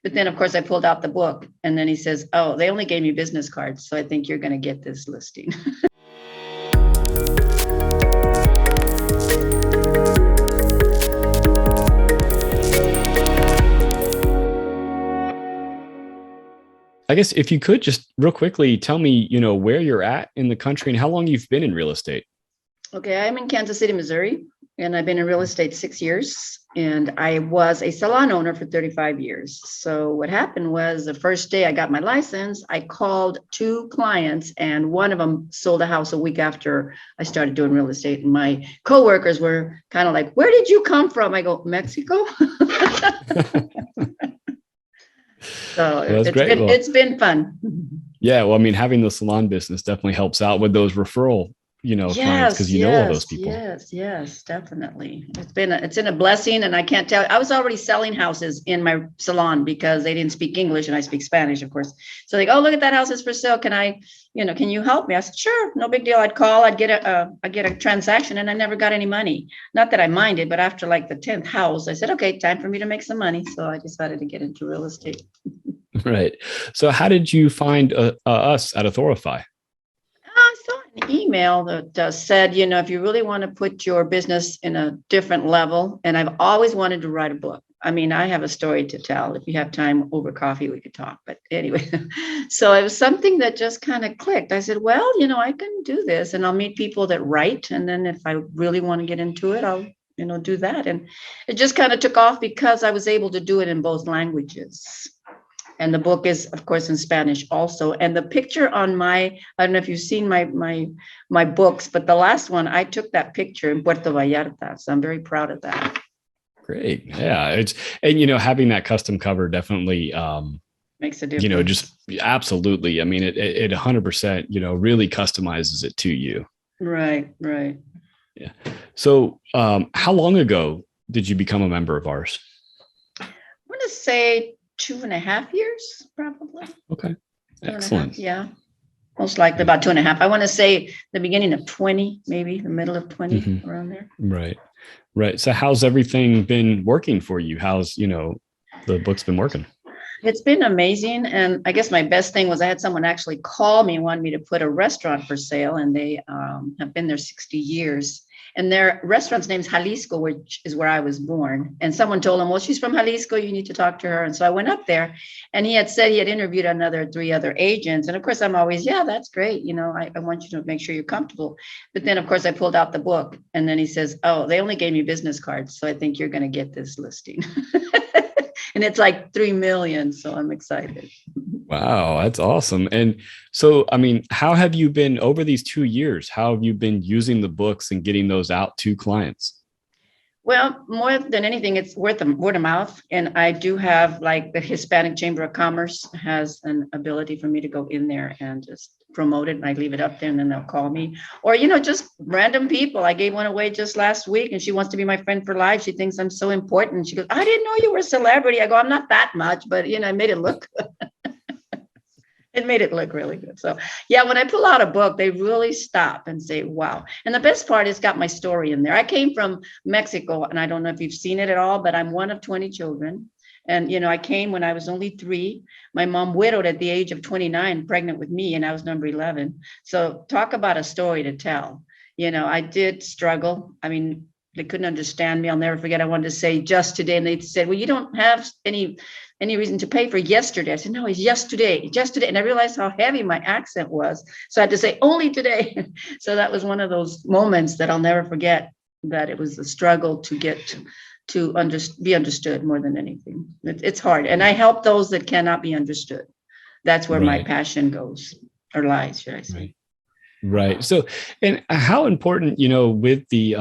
But then, of course, I pulled out the book, and then he says, oh, they only gave me business cards, so I think you're going to get this listing. I guess if you could just real quickly tell me, where you're at in the country and how long you've been in real estate. Okay, I'm in Kansas City, Missouri, and I've been in real estate 6 years, and I was a salon owner for 35 years. So what happened was the first day I got my license, I called 2 clients, and one of them sold a house a week after I started doing real estate. And my coworkers were kind of like, where did you come from? I go, Mexico. So Well, that's great. It's been fun. Yeah. Well, I mean, having the salon business definitely helps out with those referral, clients, because all those people. Yes, definitely. It's been a blessing, and I can't tell. I was already selling houses in my salon because they didn't speak English and I speak Spanish, of course. So they go, oh, look at that house is for sale. Can you help me? I said, sure, no big deal. I'd call, I'd get a transaction, and I never got any money. Not that I minded, but after like the 10th house, I said, okay, time for me to make some money. So I decided to get into real estate. Right. So how did you find us at Authorify? I saw an email that said, if you really want to put your business in a different level, and I've always wanted to write a book. I mean, I have a story to tell. If you have time over coffee, we could talk. But anyway, so it was something that just kind of clicked. I said, well, I can do this, and I'll meet people that write. And then if I really want to get into it, I'll, do that. And it just kind of took off because I was able to do it in both languages. And the book is, of course, in Spanish also. And the picture on I don't know if you've seen my books, but the last one, I took that picture in Puerto Vallarta. So I'm very proud of that. Great. Yeah. And having that custom cover definitely makes a difference. Just absolutely. I mean, it 100%, really customizes it to you. Right. Yeah. So how long ago did you become a member of ours? I want to say 2.5 years, probably. Okay. Excellent. Yeah. Most likely about 2.5. I want to say the beginning of 20, maybe the middle of 20, around there. Right. So how's everything been working for you? How's, the book's been working? It's been amazing. And I guess my best thing was I had someone actually call me and wanted me to put a restaurant for sale. And they have been there 60 years. And their restaurant's name is Jalisco, which is where I was born. And someone told him, well, she's from Jalisco. You need to talk to her. And so I went up there, and he had said he had interviewed 3 other agents. And of course, I'm always, yeah, that's great. I want you to make sure you're comfortable. But then, of course, I pulled out the book, and then he says, oh, they only gave me business cards, so I think you're going to get this listing. And it's like 3 million. So I'm excited. Wow, that's awesome. And so, I mean, how have you been over these 2 years? How have you been using the books and getting those out to clients? Well, more than anything, it's word of mouth. And I do have, like, the Hispanic Chamber of Commerce has an ability for me to go in there and just promote it. And I leave it up there, and then they'll call me. Or, just random people. I gave one away just last week, and she wants to be my friend for life. She thinks I'm so important. She goes, I didn't know you were a celebrity. I go, I'm not that much, but, I made it look good. It made it look really good. So yeah, when I pull out a book, they really stop and say, wow. And the best part is got my story in there. I came from Mexico, and I don't know if you've seen it at all, but I'm one of 20 children. And, I came when I was only 3. My mom widowed at the age of 29, pregnant with me, and I was number 11. So talk about a story to tell. I did struggle. I mean, they couldn't understand me. I'll never forget. I wanted to say just today. And they said, well, you don't have any reason to pay for yesterday. I said, no, it's yesterday. And I realized how heavy my accent was. So I had to say only today. So that was one of those moments that I'll never forget, that it was a struggle to get to be understood more than anything. It's hard. And I help those that cannot be understood. That's where my passion goes, or lies, should I say. Right. So, and how important, with the,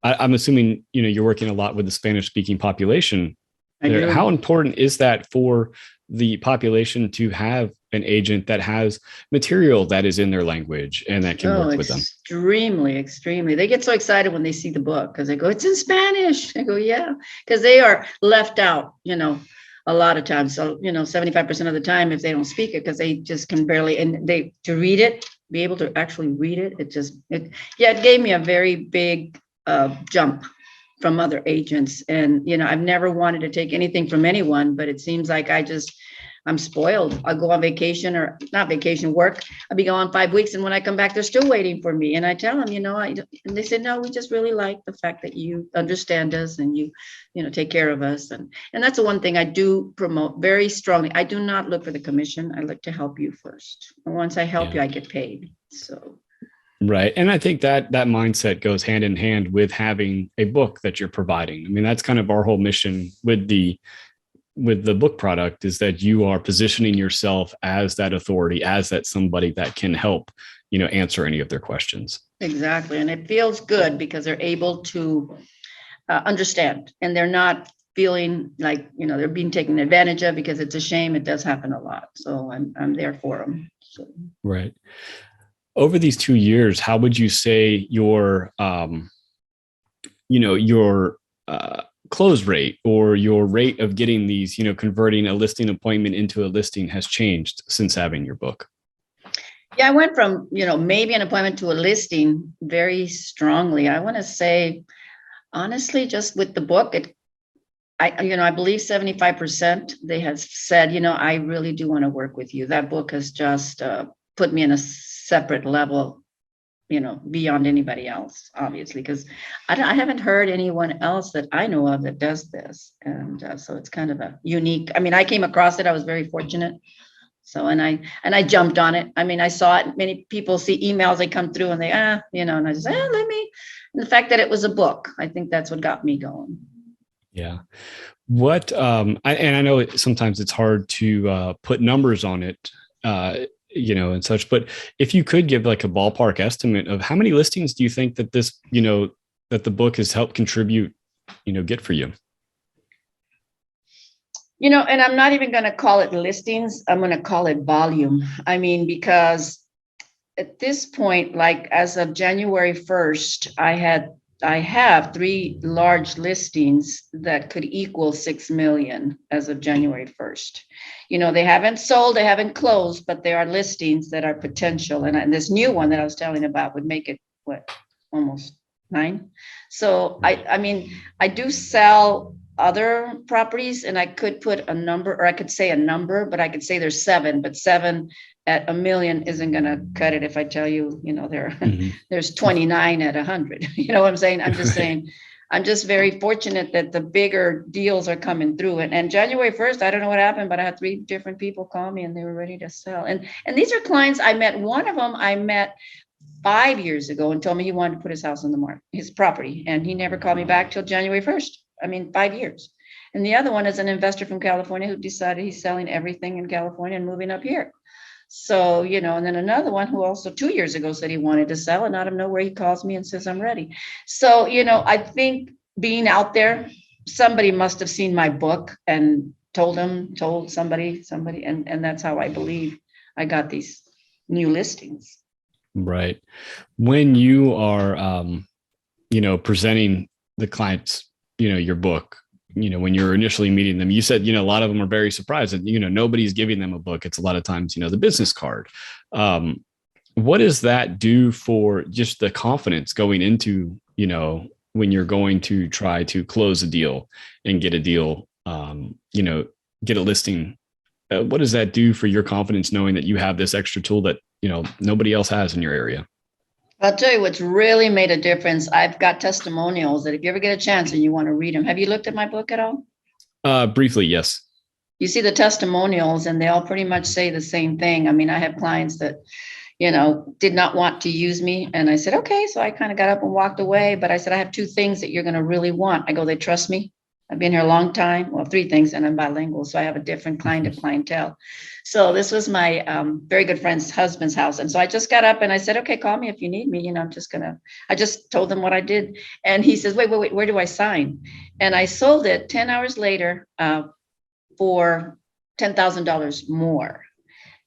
I'm assuming, you're working a lot with the Spanish speaking population. How important is that for the population to have an agent that has material that is in their language and that can work with them? Extremely. They get so excited when they see the book because they go, it's in Spanish. I go, yeah, because they are left out, a lot of times. So, 75% of the time, if they don't speak it, because they just can barely, and to read it, be able to actually read it. It gave me a very big jump from other agents. And, I've never wanted to take anything from anyone, but it seems like I'm spoiled. I'll go on vacation or not vacation, work. I'll be gone 5 weeks. And when I come back, they're still waiting for me. And I tell them, and they said, no, we just really like the fact that you understand us and you take care of us. And that's the one thing I do promote very strongly. I do not look for the commission. I look to help you first. And once I help you, I get paid. So. Right. And I think that mindset goes hand in hand with having a book that you're providing. I mean, that's kind of our whole mission with the book product, is that you are positioning yourself as that authority, as that somebody that can help, answer any of their questions. Exactly. And it feels good because they're able to understand, and they're not feeling like, they're being taken advantage of, because it's a shame. It does happen a lot. So I'm there for them. So. Right. Over these 2 years, how would you say your close rate, or your rate of getting these, converting a listing appointment into a listing, has changed since having your book? Yeah, I went from, maybe an appointment to a listing very strongly. I want to say, honestly, just with the book, I believe 75%, they have said, I really do want to work with you. That book has just put me in a separate level, beyond anybody else, obviously, because I haven't heard anyone else that I know of that does this. And so it's kind of a unique, I came across it. I was very fortunate. So, and I jumped on it. I saw it. Many people see emails, they come through and they, and I just, and the fact that it was a book, I think that's what got me going. Yeah. What, I know sometimes it's hard to put numbers on it, and such, but if you could give like a ballpark estimate of how many listings do you think that this, that the book has helped contribute, get for you? And I'm not even going to call it listings. I'm going to call it volume. Because at this point, like as of January 1st, I have 3 large listings that could equal 6 million as of January 1st. They haven't sold, they haven't closed, but there are listings that are potential. And this new one that I was telling about would make it, almost 9. So I do sell other properties, and I could put a number, or I could say a number, but I could say there's 7, but 7 at $1 million isn't going to cut it if I tell you, there's 29 at 100. You know what I'm saying? I'm just saying, I'm just very fortunate that the bigger deals are coming through. And January 1st, I don't know what happened, but I had 3 different people call me and they were ready to sell. And these are clients I met. One of them I met 5 years ago and told me he wanted to put his house on the market, his property. And he never called me back till January 1st. 5 years. And the other one is an investor from California who decided he's selling everything in California and moving up here. So, and then another one who also 2 years ago said he wanted to sell, and out of nowhere, he calls me and says, I'm ready. So, I think being out there, somebody must have seen my book and told somebody, and that's how I believe I got these new listings. Right. When you are, presenting the clients, your book, when you're initially meeting them, you said, a lot of them are very surprised that, nobody's giving them a book. It's a lot of times, the business card. What does that do for just the confidence going into, when you're going to try to close a deal and get a deal, get a listing? What does that do for your confidence, knowing that you have this extra tool that, nobody else has in your area? I'll tell you what's really made a difference. I've got testimonials that if you ever get a chance and you want to read them, have you looked at my book at all? Briefly, yes. You see the testimonials and they all pretty much say the same thing. I have clients that, did not want to use me. And I said, okay. So I kind of got up and walked away. But I said, I have 2 things that you're going to really want. I go, they trust me. I've been here a long time. Well, 3 things, and I'm bilingual. So I have a different kind of clientele. So this was my very good friend's husband's house. And so I just got up and I said, okay, call me if you need me. I just told them what I did. And he says, wait, where do I sign? And I sold it 10 hours later for $10,000 more.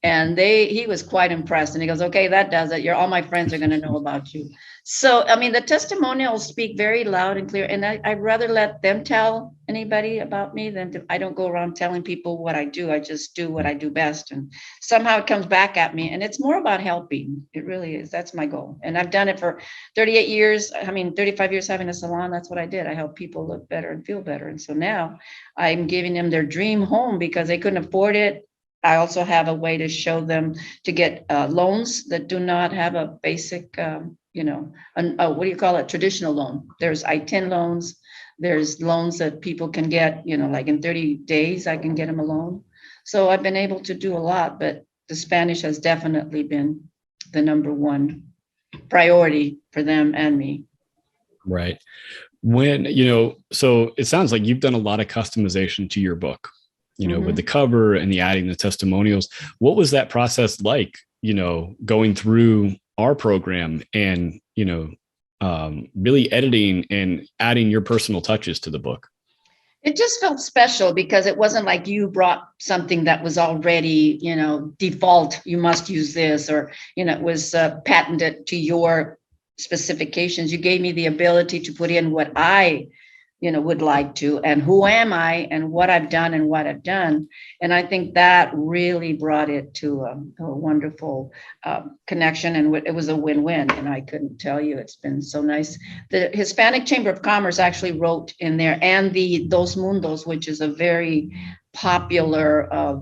And he was quite impressed. And he goes, okay, that does it. All my friends are going to know about you. So, I mean, the testimonials speak very loud and clear. And I'd rather let them tell anybody about me than I don't go around telling people what I do. I just do what I do best. And somehow it comes back at me. And it's more about helping. It really is. That's my goal. And I've done it for 38 years. 35 years having a salon. That's what I did. I helped people look better and feel better. And so now I'm giving them their dream home because they couldn't afford it. I also have a way to show them to get loans that do not have a basic, what do you call it? Traditional loan. There's I-10 loans. There's loans that people can get, like in 30 days, I can get them a loan. So I've been able to do a lot, but the Spanish has definitely been the number one priority for them and me. Right. When, so it sounds like you've done a lot of customization to your book. With the cover and the adding the testimonials. What was that process like, going through our program and, really editing and adding your personal touches to the book? It just felt special because it wasn't like you brought something that was already, default, you must use this, or, it was patented to your specifications. You gave me the ability to put in what I would like to, and who am I and what I've done. And I think that really brought it to a wonderful connection. And it was a win-win. And I couldn't tell you, it's been so nice. The Hispanic Chamber of Commerce actually wrote in there, and the Dos Mundos, which is a very popular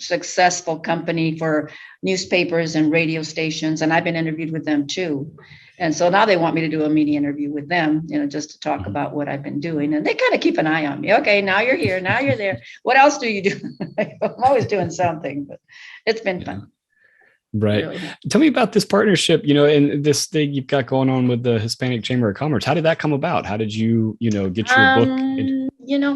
successful company for newspapers and radio stations. And I've been interviewed with them too. And so now they want me to do a media interview with them, just to talk about what I've been doing. And they kind of keep an eye on me. Okay, now you're here, now you're there. What else do you do? I'm always doing something, but it's been fun. Right. Really. Tell me about this partnership, and this thing you've got going on with the Hispanic Chamber of Commerce. How did that come about? How did you, get your book?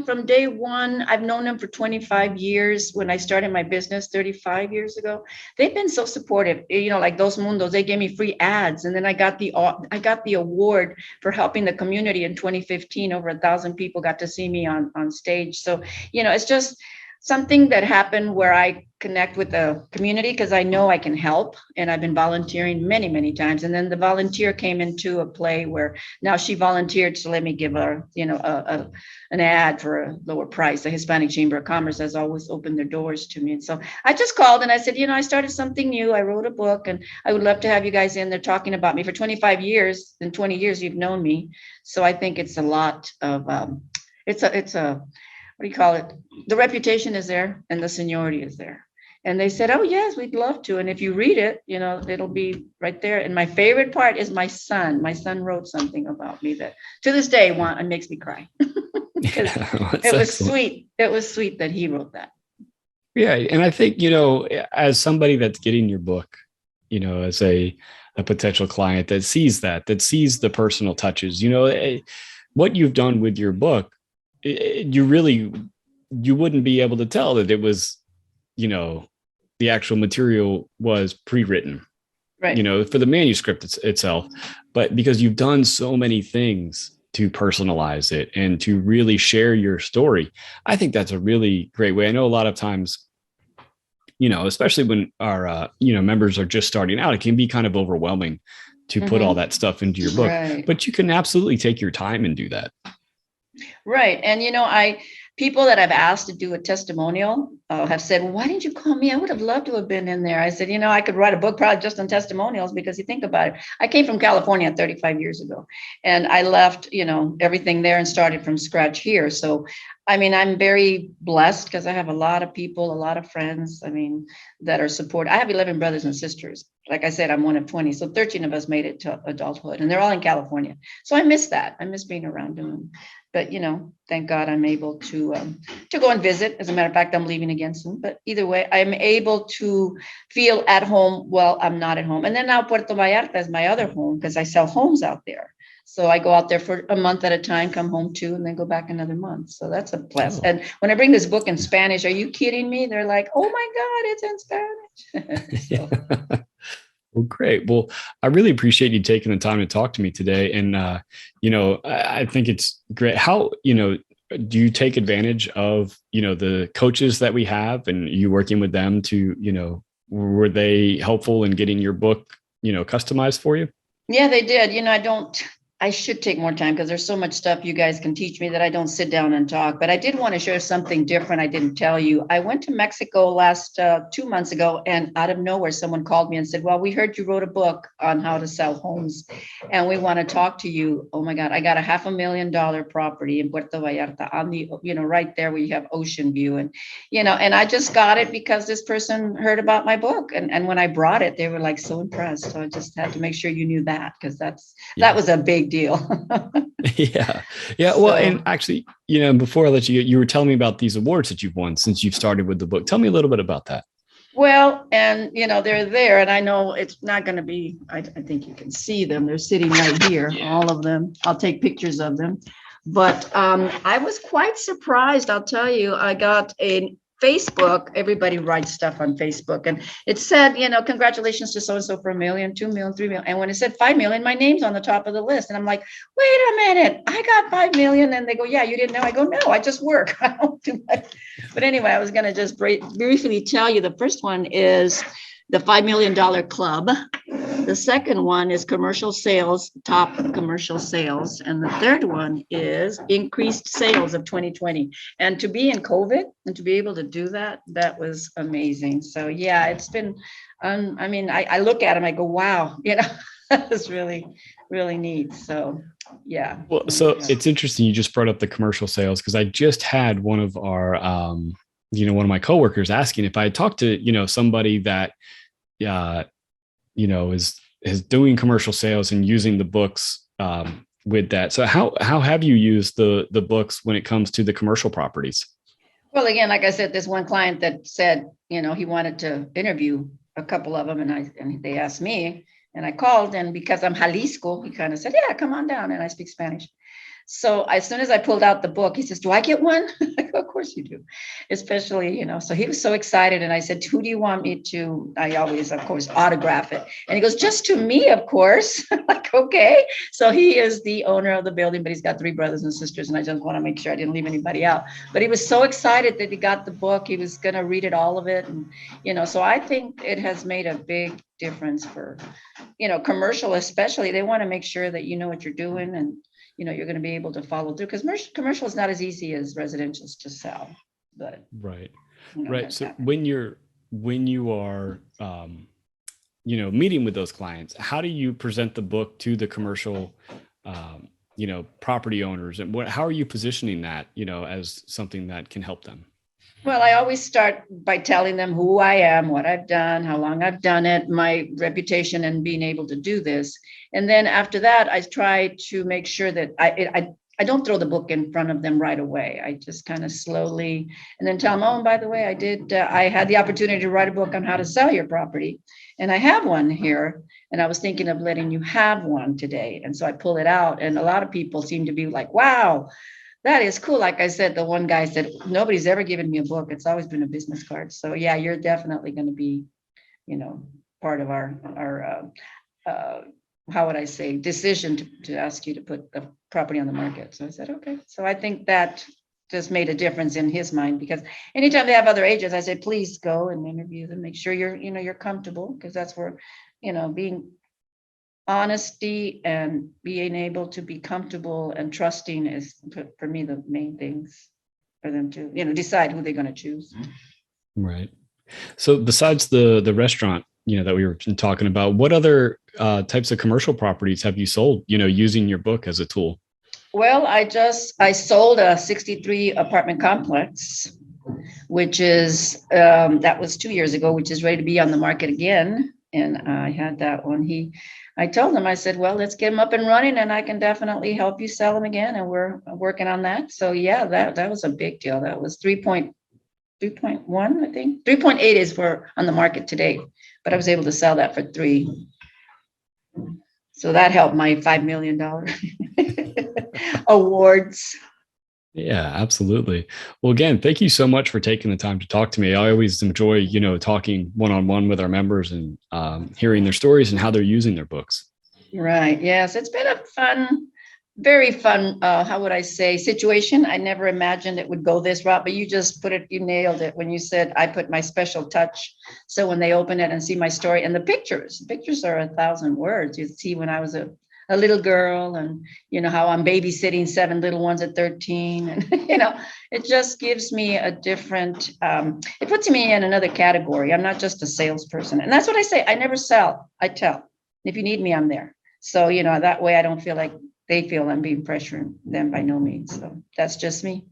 From day one, I've known them for 25 years. When I started my business 35 years ago, they've been so supportive. Like Dos Mundos, they gave me free ads, and then I got the award for helping the community in 2015. Over 1,000 people got to see me on stage. So, it's just something that happened where I connect with the community because I know I can help, and I've been volunteering many, many times. And then the volunteer came into a play where now she volunteered to let me give her, an ad for a lower price. The Hispanic Chamber of Commerce has always opened their doors to me. And so I just called and I said, I started something new. I wrote a book, and I would love to have you guys in there talking about me. For 25 years, in 20 years, you've known me. So I think it's a lot of, it's a what do you call it? The reputation is there and the seniority is there. And they said, oh, yes, we'd love to. And if you read it, it'll be right there. And my favorite part is my son. My son wrote something about me that to this day it makes me cry. It was sweet. It was sweet that he wrote that. Yeah. And I think, as somebody that's getting your book, as a potential client that sees the personal touches, what you've done with your book, you wouldn't be able to tell that it was, the actual material was pre-written, right? For the manuscript itself, but because you've done so many things to personalize it and to really share your story, I think that's a really great way. I know a lot of times, especially when our, members are just starting out, it can be kind of overwhelming to put all that stuff into your book, right. But you can absolutely take your time and do that. Right. And, people that I've asked to do a testimonial have said, well, why didn't you call me? I would have loved to have been in there. I said, I could write a book probably just on testimonials, because you think about it. I came from California 35 years ago, and I left, everything there and started from scratch here. So, I'm very blessed because I have a lot of people, a lot of friends, that are supportive. I have 11 brothers and sisters. Like I said, I'm one of 20. So 13 of us made it to adulthood, and they're all in California. So I miss that. I miss being around them. But, thank God I'm able to go and visit. As a matter of fact, I'm leaving again soon. But either way, I'm able to feel at home while I'm not at home. And then now Puerto Vallarta is my other home because I sell homes out there. So I go out there for a month at a time, come home too, and then go back another month. So that's a plus. Oh. And when I bring this book in Spanish, are you kidding me? They're like, oh my God, it's in Spanish. Well, great. Well, I really appreciate you taking the time to talk to me today. And, I think it's great how, do you take advantage of, the coaches that we have, and you working with them to, were they helpful in getting your book, customized for you? Yeah, they did. I should take more time because there's so much stuff you guys can teach me that I don't sit down and talk. But I did want to share something different I didn't tell you. I went to Mexico last 2 months ago, and out of nowhere, someone called me and said, well, we heard you wrote a book on how to sell homes, and we want to talk to you. Oh my God, I got a $500,000 property in Puerto Vallarta on the, right there where you have ocean view. And, and I just got it because this person heard about my book. And when I brought it, they were like so impressed. So I just had to make sure you knew that, because that was a big deal. Yeah. Well, and actually, before I let you go, you were telling me about these awards that you've won since you've started with the book. Tell me a little bit about that. Well, and they're there, and I know it's not going to be, I think you can see them. They're sitting right here, all of them. I'll take pictures of them. But I was quite surprised. I'll tell you, I got a Facebook, everybody writes stuff on Facebook, and it said, congratulations to so-and-so for 1 million, 2 million, 3 million. And when it said 5 million, my name's on the top of the list. And I'm like, wait a minute, I got 5 million. And they go, yeah, you didn't know? I go, no, I just work. I don't do that. But anyway, I was going to just briefly tell you, the first one is the $5 million club. The second one is commercial sales, top commercial sales. And the third one is increased sales of 2020. And to be in COVID and to be able to do that, that was amazing. So yeah, it's been, I look at them, I go, wow, it's really, really neat. So yeah. Well, so it's interesting. You just brought up the commercial sales, because I just had one of our, one of my coworkers asking if I had talked to, somebody that, is doing commercial sales and using the books with that. So how have you used the books when it comes to the commercial properties? Well, again, like I said, there's one client that said, he wanted to interview a couple of them, and they asked me, and I called, and because I'm Jalisco, he kind of said, yeah, come on down, and I speak Spanish. So as soon as I pulled out the book, he says, do I get one? I go, of course you do. Especially, so he was so excited. And I said, who do you want me to? I always, of course, autograph it. And he goes, just to me, of course. I'm like, okay. So he is the owner of the building, but he's got 3 brothers and sisters. And I just want to make sure I didn't leave anybody out. But he was so excited that he got the book. He was going to read it, all of it. And, so I think it has made a big difference for, commercial, especially. They want to make sure that you know what you're doing, and you're going to be able to follow through, because commercial is not as easy as residential to sell. But right. So when you are, meeting with those clients, how do you present the book to the commercial, property owners, and how are you positioning that, as something that can help them? Well, I always start by telling them who I am, what I've done, how long I've done it, my reputation, and being able to do this. And then after that, I try to make sure that I don't throw the book in front of them right away. I just kind of slowly, and then tell them, oh, and by the way, I had the opportunity to write a book on how to sell your property. And I have one here. And I was thinking of letting you have one today. And so I pull it out. And a lot of people seem to be like, wow, that is cool. Like I said, the one guy said, nobody's ever given me a book. It's always been a business card. So yeah, you're definitely going to be, part of our how would I say, decision to ask you to put the property on the market. So I said, okay. So I think that just made a difference in his mind, because anytime they have other agents, I say, please go and interview them. Make sure you're comfortable, because that's where, being honesty and being able to be comfortable and trusting is, for me, the main things for them to, decide who they're going to choose. Right. So besides the restaurant, that we were talking about, what other types of commercial properties have you sold, using your book as a tool? Well, I sold a 63 apartment complex, which is, that was 2 years ago, which is ready to be on the market again. And I had that one. I told him, I said, well, let's get them up and running, and I can definitely help you sell them again. And we're working on that. So yeah, that was a big deal. That was 3.1, I think. 3.8 is for on the market today, but I was able to sell that for 3. So that helped my $5 million awards. Yeah, absolutely. Well, again, thank you so much for taking the time to talk to me. I always enjoy, talking one-on-one with our members and hearing their stories and how they're using their books. Right. Yes. It's been a fun very fun, how would I say, situation. I never imagined it would go this route, but you just you nailed it when you said I put my special touch. So when they open it and see my story and the pictures are 1,000 words. You see when I was a little girl and, how I'm babysitting 7 little ones at 13. And, it just gives me a different, it puts me in another category. I'm not just a salesperson. And that's what I say. I never sell, I tell. If you need me, I'm there. So, that way I don't feel like they feel I'm being pressuring them, by no means. So that's just me.